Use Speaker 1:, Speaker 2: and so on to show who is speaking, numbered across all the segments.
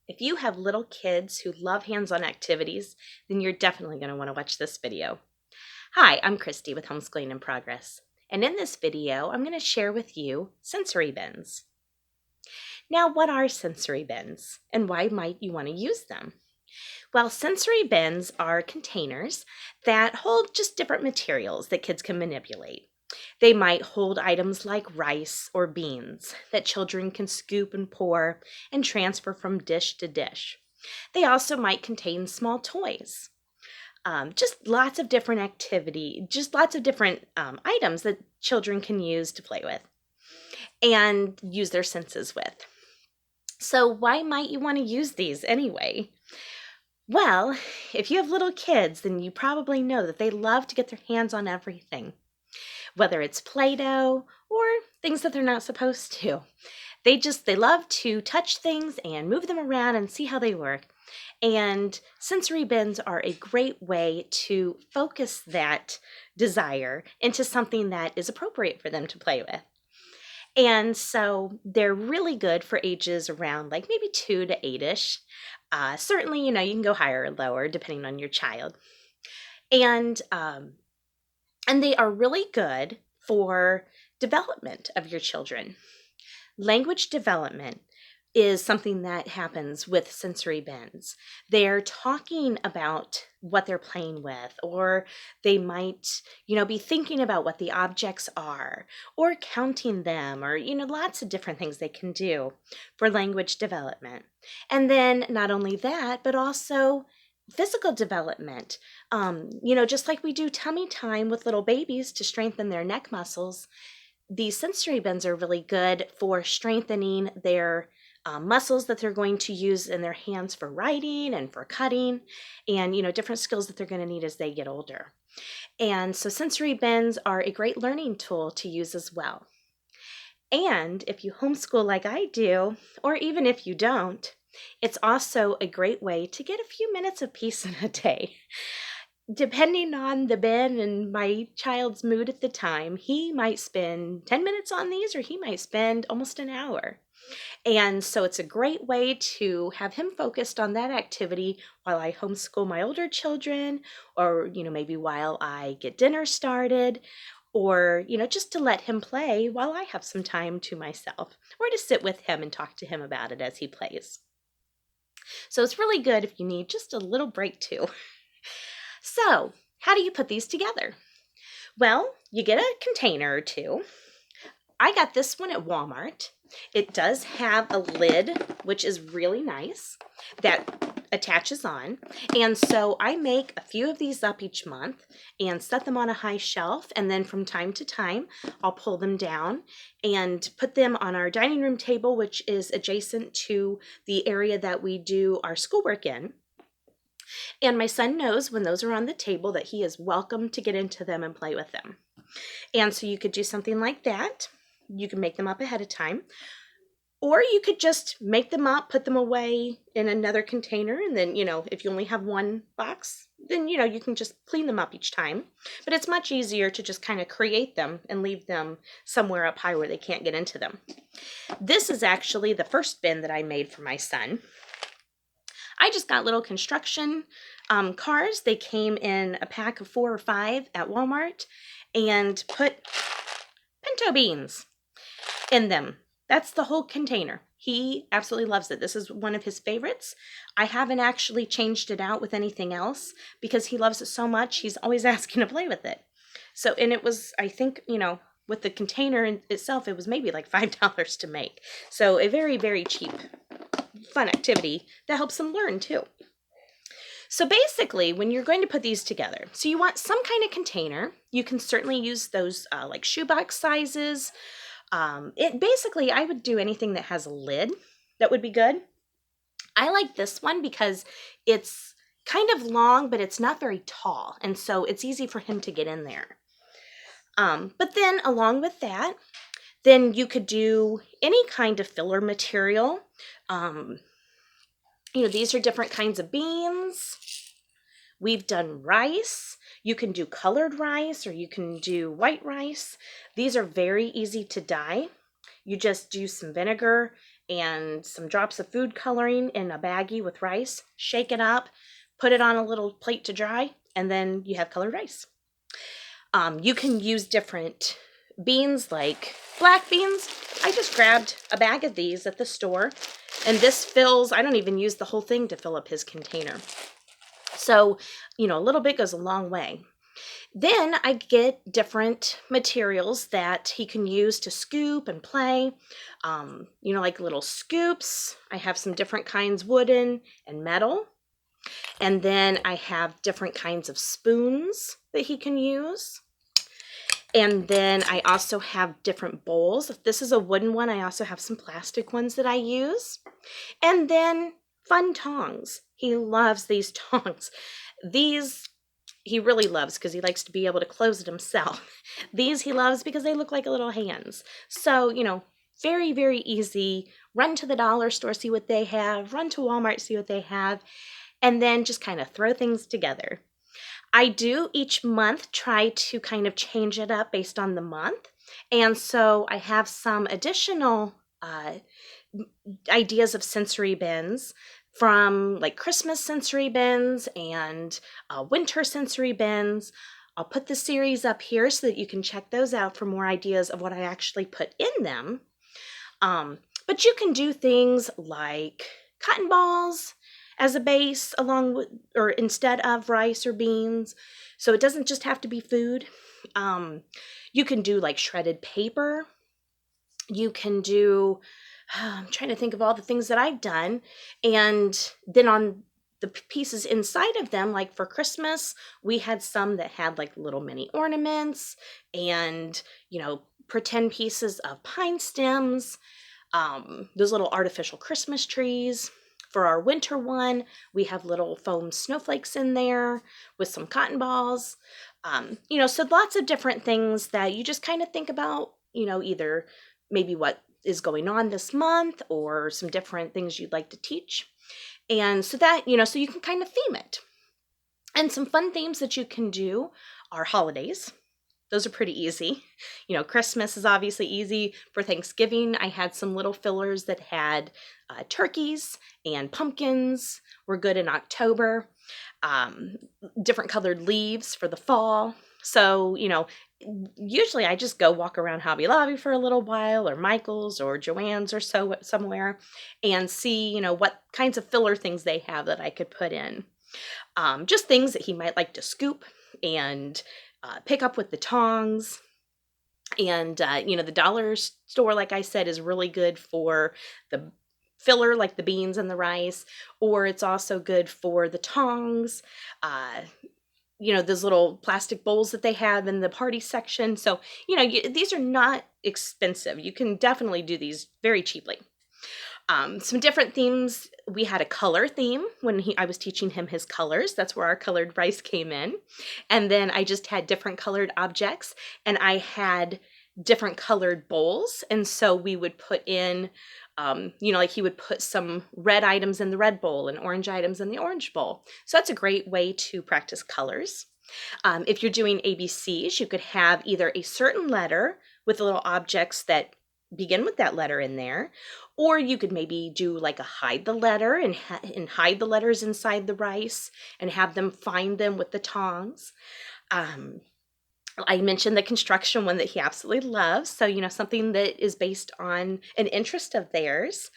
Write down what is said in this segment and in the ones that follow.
Speaker 1: If you have little kids who love hands-on activities, then you're definitely going to want to watch this video. Hi, I'm Christy with Homeschooling in Progress, and in this video, I'm going to share with you sensory bins. Now, what are sensory bins, and why might you want to use them? Well, sensory bins are containers that hold just different materials that kids can manipulate. They might hold items like rice or beans that children can scoop and pour and transfer from dish to dish. They also might contain small toys. Just lots of different items that children can use to play with and use their senses with. So why might you want to use these anyway? Well, if you have little kids, then you probably know that they love to get their hands on everything, whether it's Play-Doh or things that they're not supposed to. They love to touch things and move them around and see how they work. And sensory bins are a great way to focus that desire into something that is appropriate for them to play with. And so they're really good for ages around like maybe 2 to 8-ish. Certainly, you can go higher or lower depending on your child. And they are really good for development of your children. Language development is something that happens with sensory bins. They're talking about what they're playing with, or they might, be thinking about what the objects are, or counting them, or, lots of different things they can do for language development. And then not only that, but also physical development. Just like we do tummy time with little babies to strengthen their neck muscles, these sensory bins are really good for strengthening their muscles that they're going to use in their hands for writing and for cutting and, different skills that they're going to need as they get older. And so sensory bins are a great learning tool to use as well. And if you homeschool like I do, or even if you don't, it's also a great way to get a few minutes of peace in a day. Depending on the bin and my child's mood at the time, he might spend 10 minutes on these or he might spend almost an hour. And so it's a great way to have him focused on that activity while I homeschool my older children, or, maybe while I get dinner started, or, just to let him play while I have some time to myself, or to sit with him and talk to him about it as he plays. So it's really good if you need just a little break too. So how do you put these together? Well, you get a container or two. I got this one at Walmart. It does have a lid, which is really nice, that attaches on. And so I make a few of these up each month and set them on a high shelf. And then from time to time, I'll pull them down and put them on our dining room table, which is adjacent to the area that we do our schoolwork in. And my son knows when those are on the table that he is welcome to get into them and play with them. And so you could do something like that. You can make them up ahead of time. Or you could just make them up, put them away in another container, and then, if you only have one box, then, you can just clean them up each time. But it's much easier to just kind of create them and leave them somewhere up high where they can't get into them. This is actually the first bin that I made for my son. I just got little construction cars. They came in a pack of 4 or 5 at Walmart, and put pinto beans in them. That's the whole container. He absolutely loves it. This is one of his favorites. I haven't actually changed it out with anything else because he loves it so much. He's always asking to play with it. So, and it was, I think, with the container itself, it was maybe like $5 to make. So a very, very cheap, fun activity that helps them learn too. So basically, when you're going to put these together, so you want some kind of container. You can certainly use those like shoebox sizes. I would do anything that has a lid. That would be good. I like this one because it's kind of long, but it's not very tall. And so it's easy for him to get in there. But then along with that, then you could do any kind of filler material. These are different kinds of beans. We've done rice. You can do colored rice or you can do white rice. These are very easy to dye. You just do some vinegar and some drops of food coloring in a baggie with rice. Shake it up, put it on a little plate to dry, and then you have colored rice. You can use different beans like black beans. I just grabbed a bag of these at the store, and this fills, I don't even use the whole thing to fill up his container. So, a little bit goes a long way. Then I get different materials that he can use to scoop and play. Like little scoops. I have some different kinds, wooden and metal. And then I have different kinds of spoons that he can use. And then I also have different bowls. If this is a wooden one, I also have some plastic ones that I use. And then fun tongs. He loves these tongs. These he really loves because he likes to be able to close it himself. These he loves because they look like little hands. So, very, very easy. Run to the dollar store, see what they have. Run to Walmart, see what they have. And then just kind of throw things together. I do each month try to kind of change it up based on the month. And so I have some additional ideas of sensory bins from like Christmas sensory bins and winter sensory bins. I'll put the series up here so that you can check those out for more ideas of what I actually put in them. But you can do things like cotton balls as a base along with or instead of rice or beans. So it doesn't just have to be food. You can do like shredded paper. You can do, I'm trying to think of all the things that I've done. And then on the pieces inside of them, like for Christmas, we had some that had like little mini ornaments and, pretend pieces of pine stems, those little artificial Christmas trees. For our winter one, we have little foam snowflakes in there with some cotton balls. So lots of different things that you just kind of think about, either maybe what is going on this month or some different things you'd like to teach. And so that, so you can kind of theme it. And some fun themes that you can do are holidays. Those are pretty easy. Christmas is obviously easy. For Thanksgiving, I had some little fillers that had turkeys and pumpkins. We're good in October. Different colored leaves for the fall. So, usually I just go walk around Hobby Lobby for a little while or Michael's or Joann's or so somewhere and see, what kinds of filler things they have that I could put in. Just things that he might like to scoop and pick up with the tongs. And, the dollar store, like I said, is really good for the filler, like the beans and the rice, or it's also good for the tongs, those little plastic bowls that they have in the party section. So, these are not expensive. You can definitely do these very cheaply. Some different themes. We had a color theme when I was teaching him his colors. That's where our colored rice came in. And then I just had different colored objects, and I had different colored bowls. And so we would put in, like he would put some red items in the red bowl and orange items in the orange bowl. So that's a great way to practice colors. If you're doing ABCs, you could have either a certain letter with little objects that begin with that letter in there, or you could maybe do like a hide the letter and hide the letters inside the rice and have them find them with the tongs. I mentioned the construction one that he absolutely loves. So, something that is based on an interest of theirs.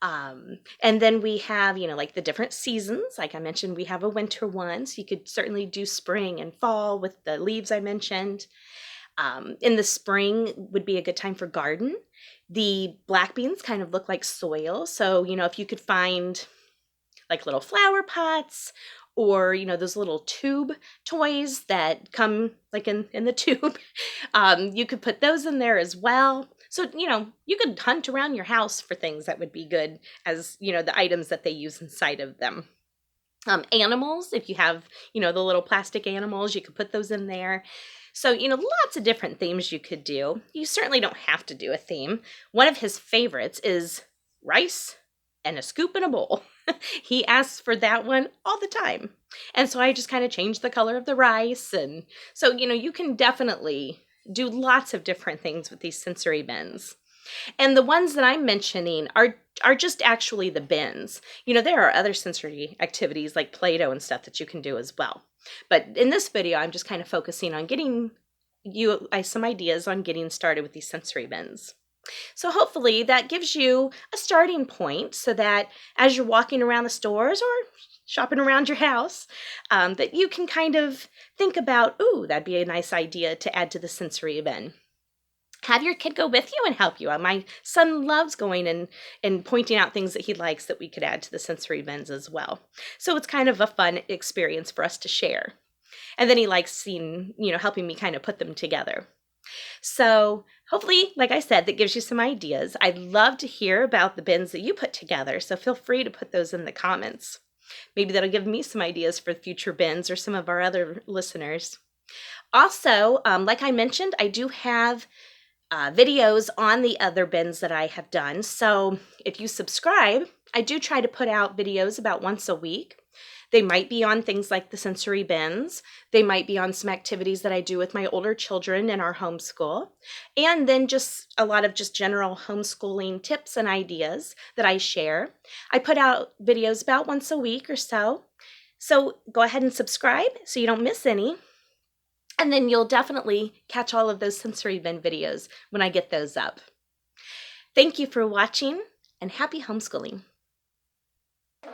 Speaker 1: And then we have, like the different seasons. Like I mentioned, we have a winter one. So you could certainly do spring and fall with the leaves I mentioned. In the spring would be a good time for garden. The black beans kind of look like soil. So, if you could find like little flower pots or, those little tube toys that come like in the tube, you could put those in there as well. So, you could hunt around your house for things that would be good as, the items that they use inside of them. Animals, if you have, the little plastic animals, you could put those in there. So, lots of different themes you could do. You certainly don't have to do a theme. One of his favorites is rice and a scoop and a bowl. He asks for that one all the time. And so I just kind of changed the color of the rice. And so, you can definitely do lots of different things with these sensory bins. And the ones that I'm mentioning are just actually the bins. You know, there are other sensory activities like Play-Doh and stuff that you can do as well. But in this video, I'm just kind of focusing on getting you some ideas on getting started with these sensory bins. So hopefully that gives you a starting point so that as you're walking around the stores or shopping around your house, that you can kind of think about, ooh, that'd be a nice idea to add to the sensory bin. Have your kid go with you and help you. My son loves going and pointing out things that he likes that we could add to the sensory bins as well. So it's kind of a fun experience for us to share. And then he likes seeing, helping me kind of put them together. So hopefully, like I said, that gives you some ideas. I'd love to hear about the bins that you put together, so feel free to put those in the comments. Maybe that'll give me some ideas for future bins or some of our other listeners. Also, like I mentioned, I do have videos on the other bins that I have done. So if you subscribe, I do try to put out videos about once a week. They might be on things like the sensory bins. They might be on some activities that I do with my older children in our homeschool. And then just a lot of just general homeschooling tips and ideas that I share. I put out videos about once a week or so. So go ahead and subscribe so you don't miss any. And then you'll definitely catch all of those sensory bin videos when I get those up. Thank you for watching and happy homeschooling.